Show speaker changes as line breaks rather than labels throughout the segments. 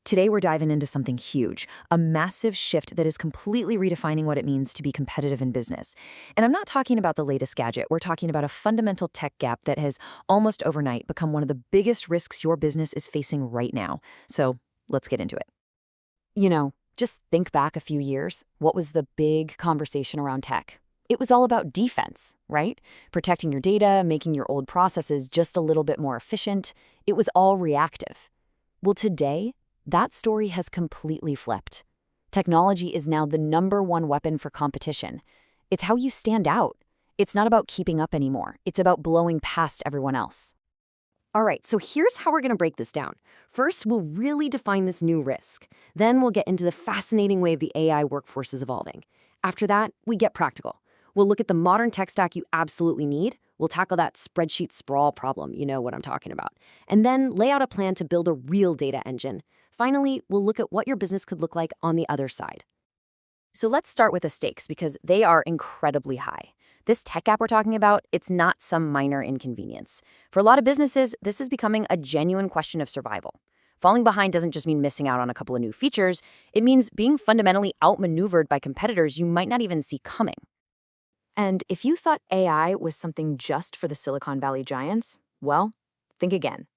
Today, we're diving into something huge, a massive shift that is completely redefining what it means to be competitive in business. And I'm not talking about the latest gadget. We're talking about a fundamental tech gap that has almost overnight become one of the biggest risks your business is facing right now. So let's get into it. Just think back a few years. What was the big conversation around tech? It was all about defense, right? Protecting your data, making your old processes just a little bit more efficient. It was all reactive. Well, today, that story has completely flipped. Technology is now the #1 weapon for competition. It's how you stand out. It's not about keeping up anymore. It's about blowing past everyone else.
All right, so here's how we're going to break this down. First, we'll really define this new risk. Then we'll get into the fascinating way the AI workforce is evolving. After that, we get practical. We'll look at the modern tech stack you absolutely need. We'll tackle that spreadsheet sprawl problem, you know what I'm talking about. And then lay out a plan to build a real data engine. Finally, we'll look at what your business could look like on the other side.
So let's start with the stakes because they are incredibly high. This tech gap we're talking about, it's not some minor inconvenience. For a lot of businesses, this is becoming a genuine question of survival. Falling behind doesn't just mean missing out on a couple of new features. It means being fundamentally outmaneuvered by competitors you might not even see coming. And if you thought AI was something just for the Silicon Valley giants, well, think again.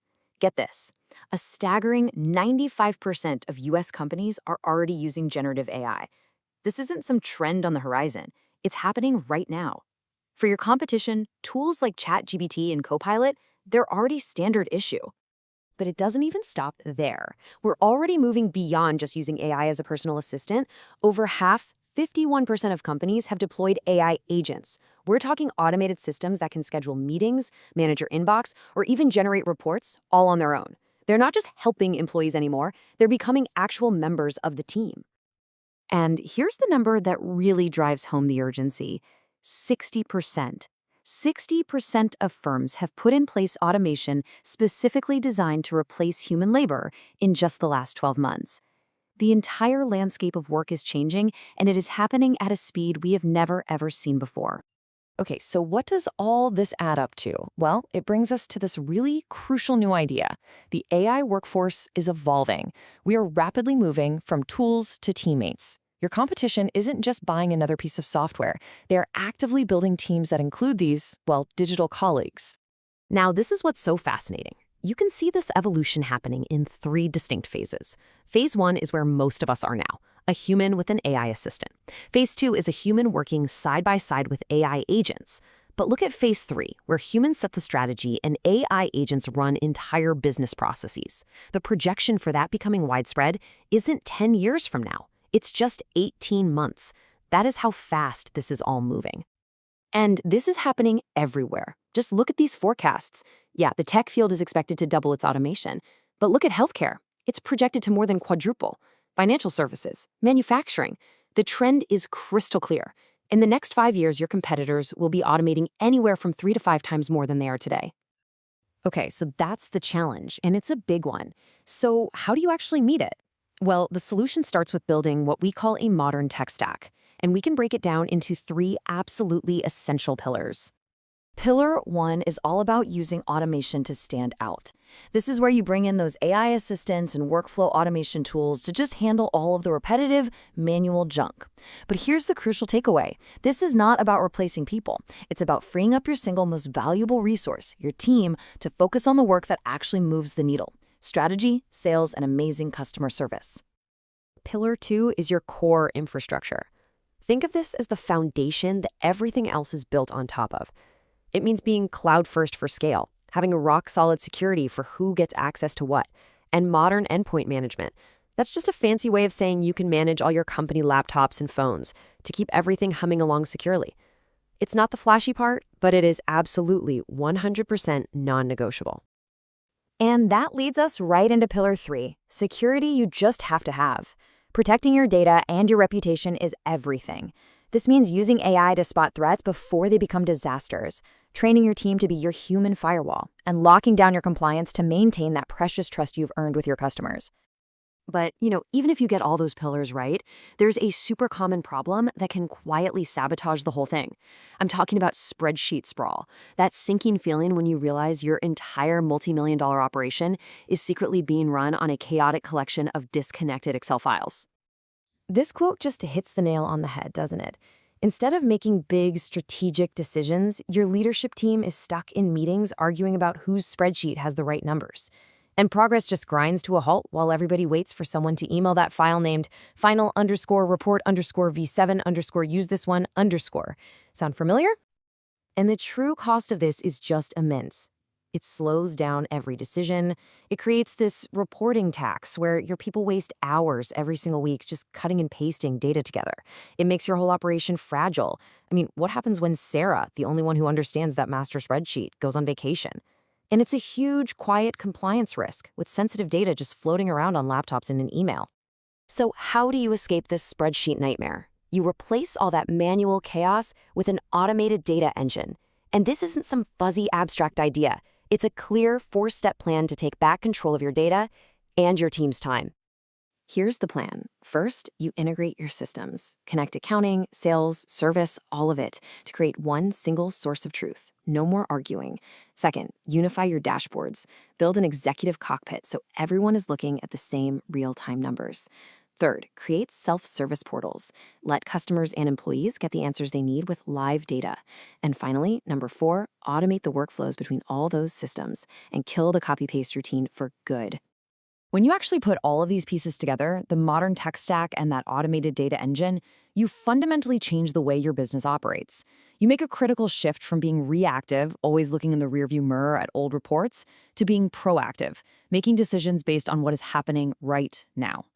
Get this. A staggering 95% of US companies are already using generative AI. This isn't some trend on the horizon. It's happening right now. For your competition, tools like ChatGPT and Copilot, they're already standard issue. But it doesn't even stop there. We're already moving beyond just using AI as a personal assistant. Over half, 51% of companies have deployed AI agents. We're talking automated systems that can schedule meetings, manage your inbox, or even generate reports all on their own. They're not just helping employees anymore, they're becoming actual members of the team. And here's the number that really drives home the urgency. 60%. 60% of firms have put in place automation specifically designed to replace human labor in just the last 12 months. The entire landscape of work is changing, and it is happening at a speed we have never, ever seen before. Okay, so what does all this add up to? Well, it brings us to this really crucial new idea. The AI workforce is evolving. We are rapidly moving from tools to teammates. Your competition isn't just buying another piece of software. They are actively building teams that include these, digital colleagues.
Now, this is what's so fascinating. You can see this evolution happening in 3 distinct phases. Phase 1 is where most of us are now, a human with an AI assistant. Phase 2 is a human working side by side with AI agents. But look at Phase 3, where humans set the strategy and AI agents run entire business processes. The projection for that becoming widespread isn't 10 years from now. It's just 18 months. That is how fast this is all moving. And this is happening everywhere. Just look at these forecasts. Yeah, the tech field is expected to double its automation. But look at healthcare. It's projected to more than quadruple. Financial services, manufacturing. The trend is crystal clear. In the next 5 years, your competitors will be automating anywhere from 3 to 5 times more than they are today. Okay, so that's the challenge, and it's a big one. So how do you actually meet it? Well, the solution starts with building what we call a modern tech stack, and we can break it down into 3 absolutely essential pillars. Pillar 1 is all about using automation to stand out. This is where you bring in those AI assistants and workflow automation tools to just handle all of the repetitive, manual junk. But here's the crucial takeaway. This is not about replacing people. It's about freeing up your single most valuable resource, your team, to focus on the work that actually moves the needle: strategy, sales, and amazing customer service. Pillar 2 is your core infrastructure. Think of this as the foundation that everything else is built on top of. It means being cloud-first for scale, having a rock-solid security for who gets access to what, and modern endpoint management. That's just a fancy way of saying you can manage all your company laptops and phones to keep everything humming along securely. It's not the flashy part, but it is absolutely 100% non-negotiable. And that leads us right into Pillar 3, security you just have to have. Protecting your data and your reputation is everything. This means using AI to spot threats before they become disasters, training your team to be your human firewall, and locking down your compliance to maintain that precious trust you've earned with your customers. But, even if you get all those pillars right, there's a super common problem that can quietly sabotage the whole thing. I'm talking about spreadsheet sprawl, that sinking feeling when you realize your entire multi-million-dollar operation is secretly being run on a chaotic collection of disconnected Excel files.
This quote just hits the nail on the head, doesn't it? Instead of making big strategic decisions, your leadership team is stuck in meetings arguing about whose spreadsheet has the right numbers. And progress just grinds to a halt while everybody waits for someone to email that file named final_report_v7_use this one underscore. Sound familiar? And the true cost of this is just immense. It slows down every decision. It creates this reporting tax where your people waste hours every single week just cutting and pasting data together. It makes your whole operation fragile. I mean, what happens when Sarah, the only one who understands that master spreadsheet, goes on vacation? And it's a huge, quiet compliance risk with sensitive data just floating around on laptops in an email.
So how do you escape this spreadsheet nightmare? You replace all that manual chaos with an automated data engine. And this isn't some fuzzy abstract idea. It's a clear 4-step plan to take back control of your data and your team's time.
Here's the plan. First, you integrate your systems. Connect accounting, sales, service, all of it to create one single source of truth. No more arguing. Second, unify your dashboards. Build an executive cockpit so everyone is looking at the same real-time numbers. Third, create self-service portals. Let customers and employees get the answers they need with live data. And finally, number 4, automate the workflows between all those systems and kill the copy-paste routine for good. When you actually put all of these pieces together, the modern tech stack and that automated data engine, you fundamentally change the way your business operates. You make a critical shift from being reactive, always looking in the rearview mirror at old reports, to being proactive, making decisions based on what is happening right now.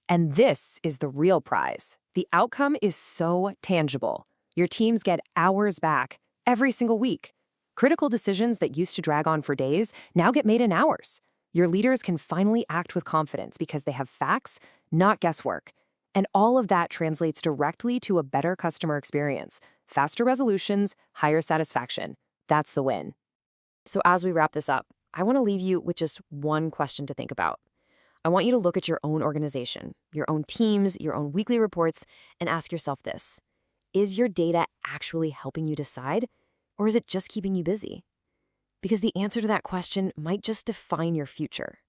And this is the real prize. The outcome is so tangible. Your teams get hours back every single week. Critical decisions that used to drag on for days now get made in hours. Your leaders can finally act with confidence because they have facts, not guesswork. And all of that translates directly to a better customer experience, faster resolutions, higher satisfaction. That's the win. So as we wrap this up, I want to leave you with just one question to think about. I want you to look at your own organization, your own teams, your own weekly reports, and ask yourself this. Is your data actually helping you decide, or is it just keeping you busy? Because the answer to that question might just define your future.